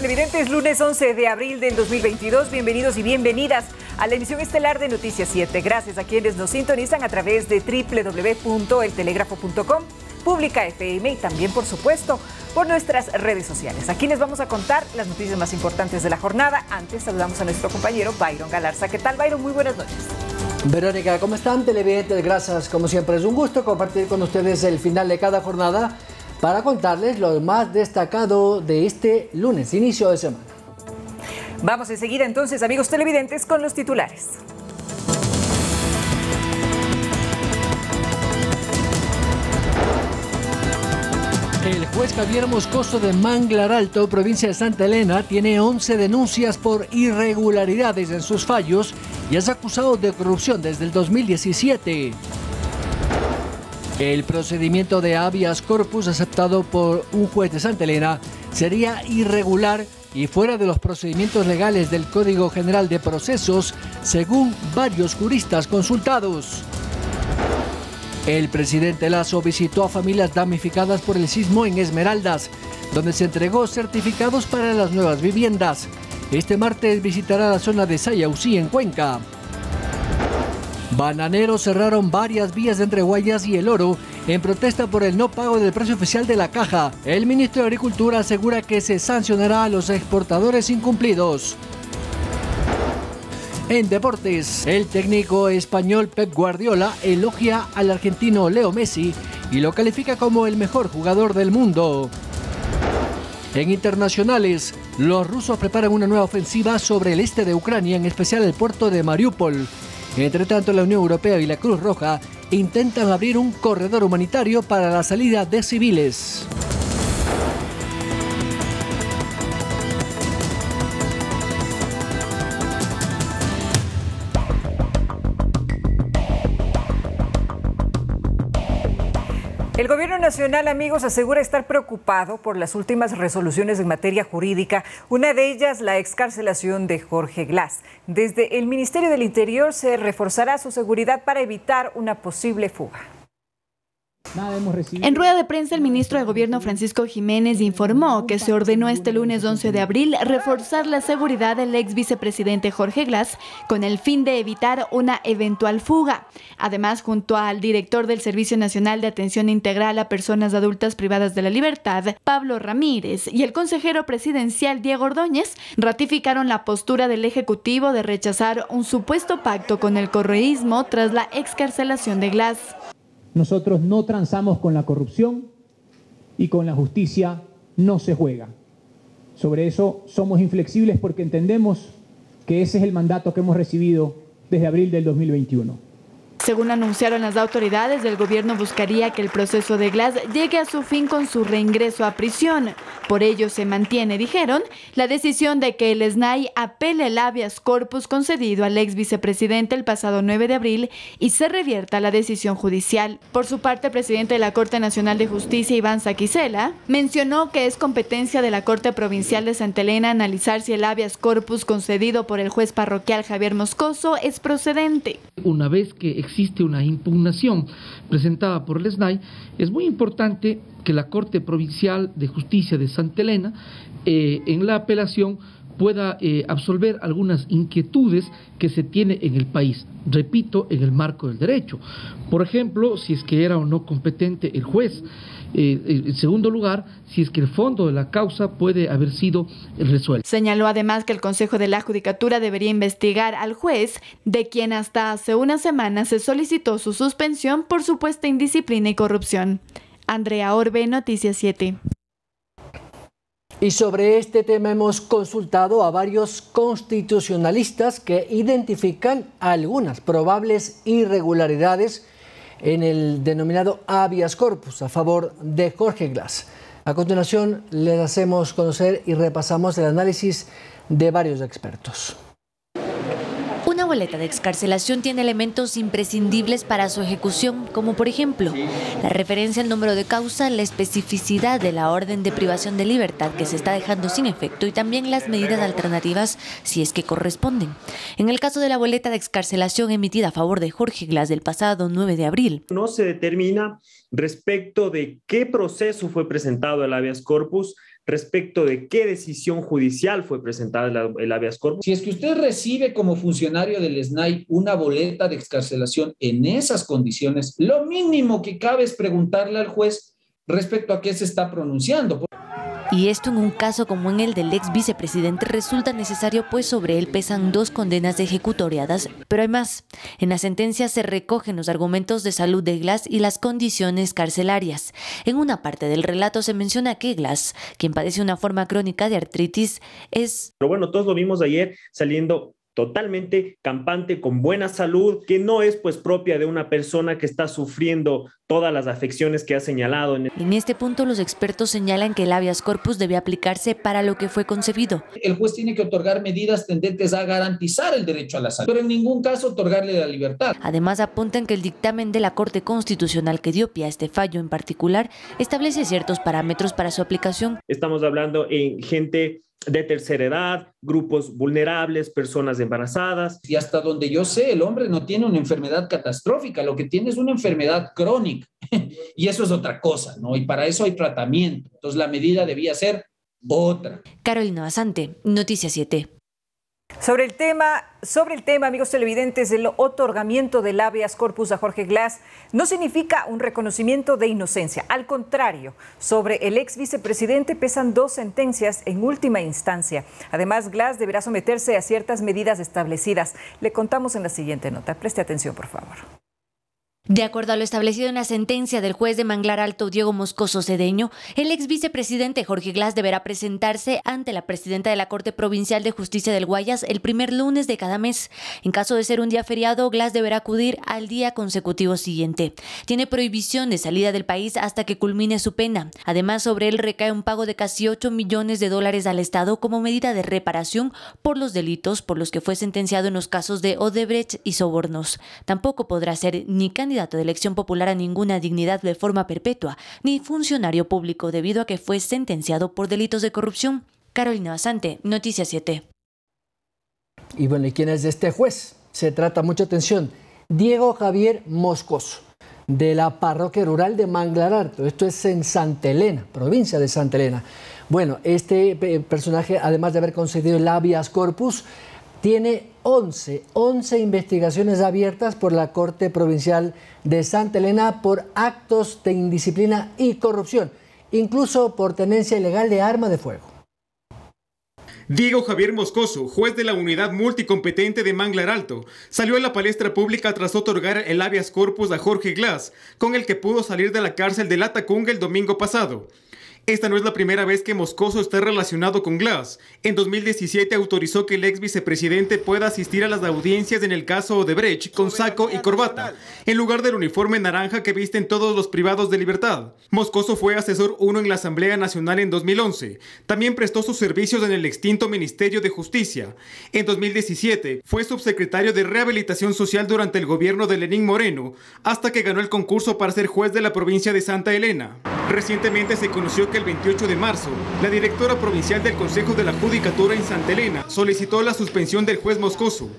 televidentes, lunes 11 de abril del 2022. Bienvenidos y bienvenidas a la emisión estelar de Noticias 7. Gracias a quienes nos sintonizan a través de www.eltelegrafo.com, Pública FM y también, por supuesto, por nuestras redes sociales. Aquí les vamos a contar las noticias más importantes de la jornada. Antes saludamos a nuestro compañero Byron Galarza. ¿Qué tal, Byron? Muy buenas noches. Verónica, ¿cómo están, televidentes? Gracias, como siempre, es un gusto compartir con ustedes el final de cada jornada para contarles lo más destacado de este lunes, inicio de semana. Vamos enseguida entonces, amigos televidentes, con los titulares. El juez Javier Moscoso de Manglar Alto, provincia de Santa Elena, tiene 11 denuncias por irregularidades en sus fallos y es acusado de corrupción desde el 2017. El procedimiento de habeas corpus aceptado por un juez de Santa Elena sería irregular y fuera de los procedimientos legales del Código General de Procesos, según varios juristas consultados. El presidente Lasso visitó a familias damnificadas por el sismo en Esmeraldas, donde se entregó certificados para las nuevas viviendas. Este martes visitará la zona de Sayausí, en Cuenca. Bananeros cerraron varias vías entre Guayas y El Oro en protesta por el no pago del precio oficial de la caja. El ministro de Agricultura asegura que se sancionará a los exportadores incumplidos. En deportes, el técnico español Pep Guardiola elogia al argentino Leo Messi y lo califica como el mejor jugador del mundo. En internacionales, los rusos preparan una nueva ofensiva sobre el este de Ucrania, en especial el puerto de Mariupol. Entre tanto, la Unión Europea y la Cruz Roja intentan abrir un corredor humanitario para la salida de civiles. El gobierno nacional, amigos, asegura estar preocupado por las últimas resoluciones en materia jurídica, una de ellas la excarcelación de Jorge Glass. Desde el Ministerio del Interior se reforzará su seguridad para evitar una posible fuga. En rueda de prensa, el ministro de Gobierno Francisco Jiménez informó que se ordenó este lunes 11 de abril reforzar la seguridad del ex vicepresidente Jorge Glass con el fin de evitar una eventual fuga. Además, junto al director del Servicio Nacional de Atención Integral a Personas Adultas Privadas de la Libertad, Pablo Ramírez, y el consejero presidencial Diego Ordóñez, ratificaron la postura del Ejecutivo de rechazar un supuesto pacto con el correísmo tras la excarcelación de Glass. Nosotros no transamos con la corrupción y con la justicia no se juega. Sobre eso somos inflexibles porque entendemos que ese es el mandato que hemos recibido desde abril del 2021. Según anunciaron las autoridades, el gobierno buscaría que el proceso de Glass llegue a su fin con su reingreso a prisión. Por ello se mantiene, dijeron, la decisión de que el SNAI apele el habeas corpus concedido al ex vicepresidente el pasado 9 de abril y se revierta la decisión judicial. Por su parte, el presidente de la Corte Nacional de Justicia, Iván Saquicela, mencionó que es competencia de la Corte Provincial de Santa Elena analizar si el habeas corpus concedido por el juez parroquial Javier Moscoso es procedente. Una vez que existe una impugnación presentada por el SNAI, es muy importante que la Corte Provincial de Justicia de Santa Elena en la apelación pueda absolver algunas inquietudes que se tiene en el país, repito, en el marco del derecho. Por ejemplo, si es que era o no competente el juez. En segundo lugar, si es que el fondo de la causa puede haber sido resuelto. Señaló además que el Consejo de la Judicatura debería investigar al juez, de quien hasta hace una semana se solicitó su suspensión por supuesta indisciplina y corrupción. Andrea Orbe, Noticias 7. Y sobre este tema hemos consultado a varios constitucionalistas que identifican algunas probables irregularidades en el denominado habeas corpus a favor de Jorge Glass. A continuación les hacemos conocer y repasamos el análisis de varios expertos. Una boleta de excarcelación tiene elementos imprescindibles para su ejecución, como por ejemplo, la referencia al número de causa, la especificidad de la orden de privación de libertad que se está dejando sin efecto y también las medidas alternativas si es que corresponden. En el caso de la boleta de excarcelación emitida a favor de Jorge Glass del pasado 9 de abril. No se determina respecto de qué proceso fue presentado el habeas corpus, respecto de qué decisión judicial fue presentada el habeas corpus. Si es que usted recibe como funcionario del SNAI una boleta de excarcelación en esas condiciones, lo mínimo que cabe es preguntarle al juez respecto a qué se está pronunciando. Y esto en un caso como en el del ex vicepresidente resulta necesario, pues sobre él pesan 2 condenas ejecutoriadas, pero hay más. En la sentencia se recogen los argumentos de salud de Glass y las condiciones carcelarias. En una parte del relato se menciona que Glass, quien padece una forma crónica de artritis, es... Pero bueno, todos lo vimos ayer saliendo totalmente campante, con buena salud, que no es pues propia de una persona que está sufriendo todas las afecciones que ha señalado. En este punto los expertos señalan que el habeas corpus debe aplicarse para lo que fue concebido. El juez tiene que otorgar medidas tendentes a garantizar el derecho a la salud, pero en ningún caso otorgarle la libertad. Además apuntan que el dictamen de la Corte Constitucional que dio pie a este fallo en particular establece ciertos parámetros para su aplicación. Estamos hablando en gente de tercera edad, grupos vulnerables, personas embarazadas. Y hasta donde yo sé, el hombre no tiene una enfermedad catastrófica, lo que tiene es una enfermedad crónica. Y eso es otra cosa, ¿no? Y para eso hay tratamiento. Entonces la medida debía ser otra. Carolina Basante, Noticias 7. Sobre el tema, amigos televidentes, el otorgamiento del habeas corpus a Jorge Glass no significa un reconocimiento de inocencia. Al contrario, sobre el ex vicepresidente pesan 2 sentencias en última instancia. Además, Glass deberá someterse a ciertas medidas establecidas. Le contamos en la siguiente nota. Preste atención, por favor. De acuerdo a lo establecido en la sentencia del juez de Manglar Alto Diego Moscoso Cedeño, el ex vicepresidente Jorge Glass deberá presentarse ante la presidenta de la Corte Provincial de Justicia del Guayas el primer lunes de cada mes. En caso de ser un día feriado, Glass deberá acudir al día consecutivo siguiente. Tiene prohibición de salida del país hasta que culmine su pena. Además, sobre él recae un pago de casi $8 millones al Estado como medida de reparación por los delitos por los que fue sentenciado en los casos de Odebrecht y sobornos. Tampoco podrá ser ni candidato de elección popular a ninguna dignidad de forma perpetua, ni funcionario público debido a que fue sentenciado por delitos de corrupción. Carolina Basante, Noticias 7. Y bueno, ¿y quién es este juez? Se trata, mucha atención, Diego Javier Moscoso, de la parroquia rural de Manglar Alto. Esto es en Santa Elena, provincia de Santa Elena. Bueno, este personaje, además de haber concedido el habeas corpus, tiene 11 investigaciones abiertas por la Corte Provincial de Santa Elena por actos de indisciplina y corrupción, incluso por tenencia ilegal de arma de fuego. Diego Javier Moscoso, juez de la unidad multicompetente de Manglar Alto, salió a la palestra pública tras otorgar el habeas corpus a Jorge Glass, con el que pudo salir de la cárcel de Latacunga el domingo pasado. Esta no es la primera vez que Moscoso está relacionado con Glass. En 2017 autorizó que el ex vicepresidente pueda asistir a las audiencias en el caso Odebrecht con saco y corbata, en lugar del uniforme naranja que visten todos los privados de libertad. Moscoso fue asesor 1 en la Asamblea Nacional en 2011. También prestó sus servicios en el extinto Ministerio de Justicia. En 2017 fue subsecretario de Rehabilitación Social durante el gobierno de Lenín Moreno, hasta que ganó el concurso para ser juez de la provincia de Santa Elena. Recientemente se conoció que el 28 de marzo, la directora provincial del Consejo de la Judicatura en Santa Elena solicitó la suspensión del juez Moscoso.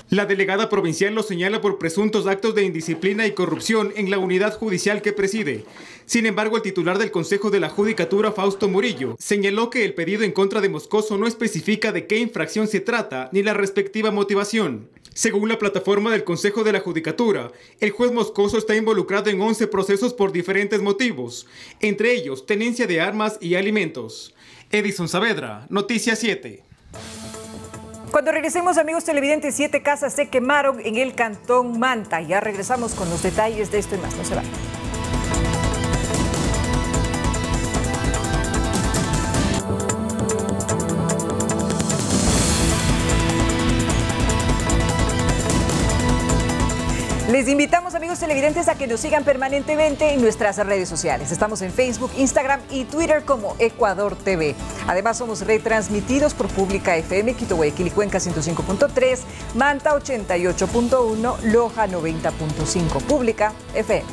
La delegada provincial lo señala por presuntos actos de indisciplina y corrupción en la unidad judicial que preside. Sin embargo, el titular del Consejo de la Judicatura, Fausto Murillo, señaló que el pedido en contra de Moscoso no especifica de qué infracción se trata ni la respectiva motivación. Según la plataforma del Consejo de la Judicatura, el juez Moscoso está involucrado en 11 procesos por diferentes motivos, entre ellos tenencia de armas y alimentos. Edison Saavedra, Noticias 7. Cuando regresemos, amigos televidentes, 7 casas se quemaron en el Cantón Manta. Ya regresamos con los detalles de esto y más. No se vayan. Les invitamos, amigos televidentes, a que nos sigan permanentemente en nuestras redes sociales. Estamos en Facebook, Instagram y Twitter como Ecuador TV. Además, somos retransmitidos por Pública FM, Quito, Guayaquil y Cuenca 105.3, Manta 88.1, Loja 90.5, Pública FM.